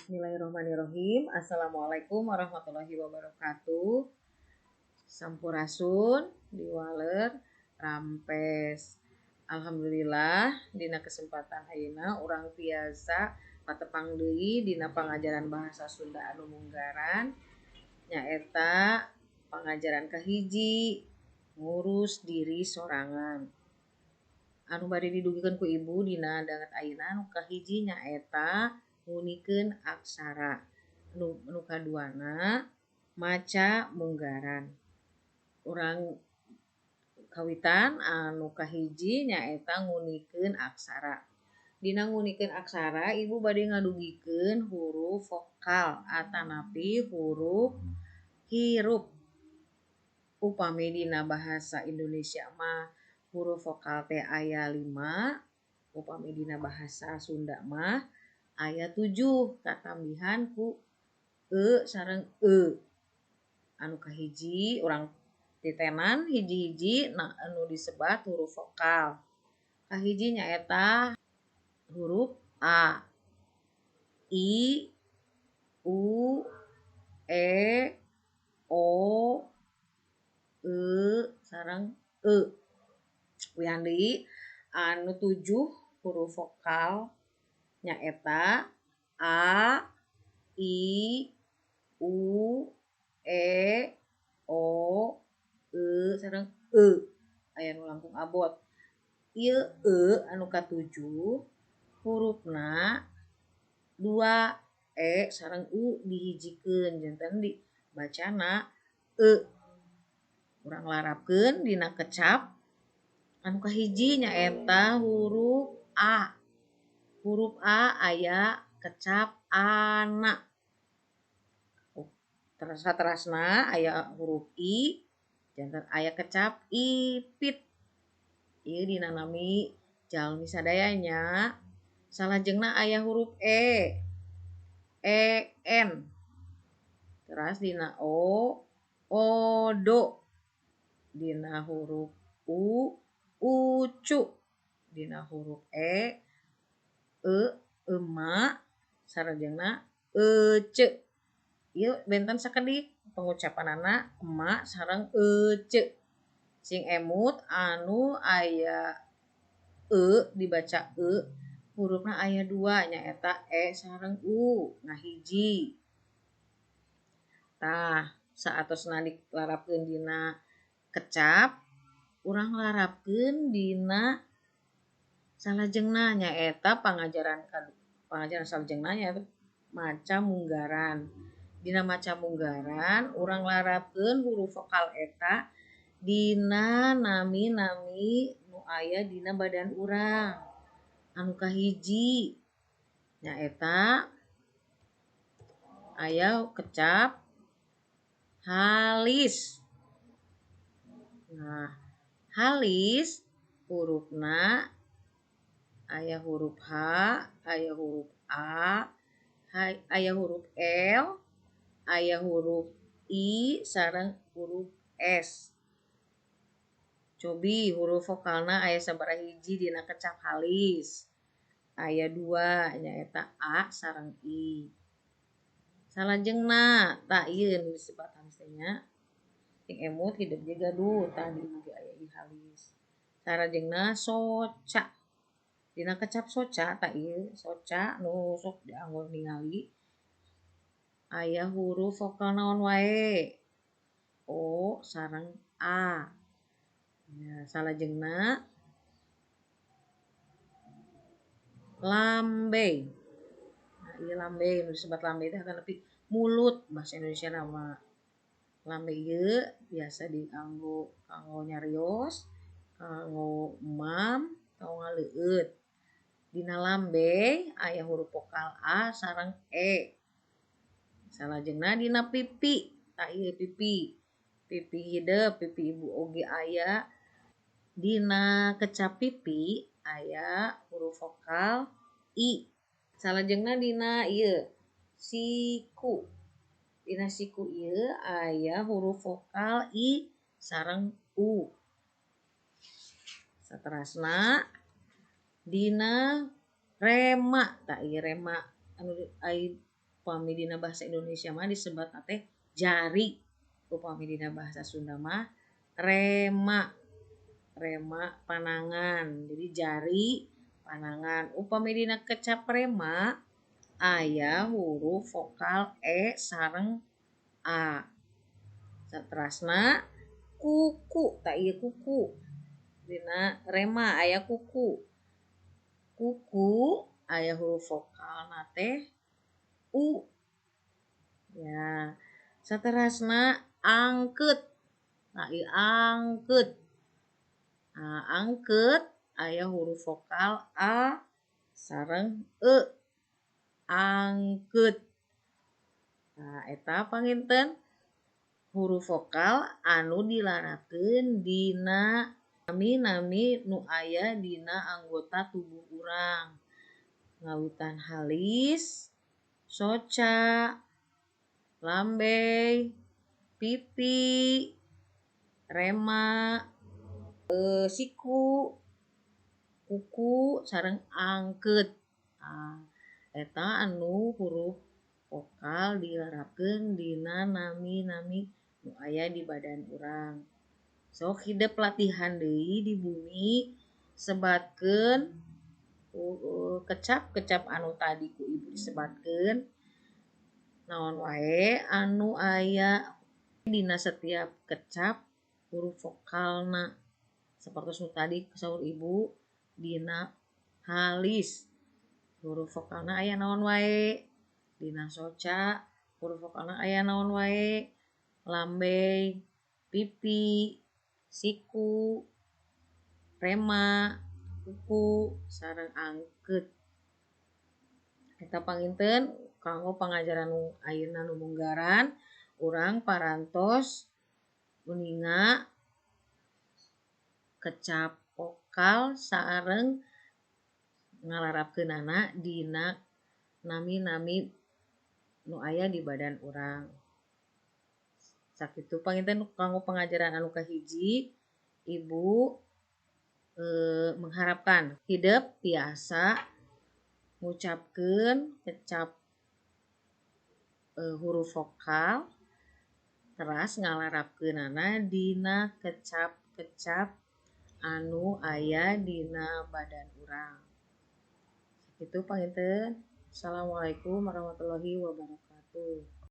Bismillahirrahmanirrahim. Assalamualaikum warahmatullahi wabarakatuh. Sampurasun, diwaler, rampes. Alhamdulillah, dina kesempatan ayeuna urang tiasa patepang deui dina pangajaran bahasa Sunda anu munggaran nyaeta pangajaran kahiji ngurus diri sorangan. Anu bari didugikeun ku ibu dina danget ayeuna anu kahiji nyaeta ngunikeun aksara. Nu kaduana maca munggaran. Urang kawitan anu kahiji nyaeta ngunikeun aksara. Dina ngunikeun aksara ibu bade ngadugikeun huruf vokal atanapi huruf hirup. Upami dina bahasa Indonesia mah huruf vokal teh aya 5, upami dina bahasa Sunda mah aya 7 katambihan ku sareng e. Anu kahiji urang titenan hiji-hiji anu disebat huruf vokal. Kahiji nyaeta huruf A, I, U, E, O, E sareng E. Wian deui anu 7 huruf vokal nyaeta A, I, U, E, O, E sareng E. Aya nu langkung abot. Ieu E anu katujuh hurufna 2 E sareng U dihijikeun janten dibacana E. Urang larapkeun dina kecap anu kahiji nyaeta huruf A. Huruf A aya kecap ana. Saterasna aya huruf I janten aya kecap ipit. Ieu dina nami jalmi sadaya nya. Salajengna aya huruf E. En. Teras dina O, odo. Dina huruf U, ucu. Dina huruf E, emak. Sarajengna ece. Ieu benten sakedik pengucapanana emak sareng ece. Sing emut anu aya dibaca hurufna aya 2 nyaeta E sareng U. Nah hiji. Tah saatosna dilarapkeun dina kecap urang larapkeun dina salajengna nyaeta pangajaran salajengna nyaeta maca munggaran. Dina maca munggaran urang larapkeun huruf vokal eta dina nami-nami nu aya dina badan urang. Anu kahiji nyaeta aya kecap halis. Nah, halis hurufna aya huruf H, aya huruf A, aya huruf L, aya huruf I sareng huruf S. Cobi huruf vokalna aya sabaraha hiji dina kecap halis. Aya 2 nyaeta A sareng I. Salajengna tah ieu nu disebat halis teh nya. Sing emut hideung ge gaduh tah dieu ge aya I halis. Sarajengna soca. Dina kecap soca tah ieu soca nu sok dianggo ningali aya huruf vokal naon wae. O sareng A. Ya, salajengna lambe. Nah, ieu lambe nu disebut lambe teh nepi mulut bahasa Indonesia nama. Lambe ieu biasa dianggo kanggo nyarios, kanggo emam, kanggo ngaleueut. Dina lambe aya huruf vokal A sareng E. Salajengna dina pipi. Tah ieu pipi. Pipi hideung, pipi ibu oge aya. Dina kecap pipi aya huruf vokal I. Salajengna dina ieu siku. Dina siku ieu aya huruf vokal I sareng U. Saterasna dina rema. Tah ieu rema anu upami dina bahasa Indonesia mah disebut teh jari, upami dina bahasa Sunda mah rema. Rema panangan, jadi jari panangan. Upami dina kecap rema aya huruf vokal e sareng a. Saterasna kuku, tak ieu kuku. Dina rema aya kuku. Kuku aya huruf vokalna teh u. Ya. Saterasna angkeut. Tak ieu angkeut. Nah, angkeut aya huruf vokal a sareng e. Angkeut. Nah, eta panginten huruf vokal anu dilarapkeun dina nami-nami nu aya dina anggota tubuh urang. Ngawitan halis, soca, lambei, pipi, rema, siku, kuku sareng angkeut. Nah, eta anu huruf vokal dilarapkeun dina nami-nami nu aya di badan urang. Sok hidep latihan deui di bumi sebatkeun kecap-kecap anu tadi ku ibu disebatkeun naon wae anu aya dina setiap kecap huruf vokalna. Sapertos nu tadi saur ibu dina halis huruf vokalna aya naon wae, dina soca huruf vokalna aya naon wae, lambei, pipi, siku, rema, kuku sareng angkeut. Eta panginten kanggo pangajaran nu ayeuna nu munggaran urang parantos uninga kecap vokal sareng ngalarapkeunana dina nami-nami nu aya di badan urang. Sakitu panginten kanggo pangajaran anu kahiji, ibu mengharapkan hidep tiasa ngucapkeun kecap huruf vokal teras ngalarapkeunana dina kecap-kecap anu aya dina badan urang. Sakitu panginten. Assalamualaikum warahmatullahi wabarakatuh.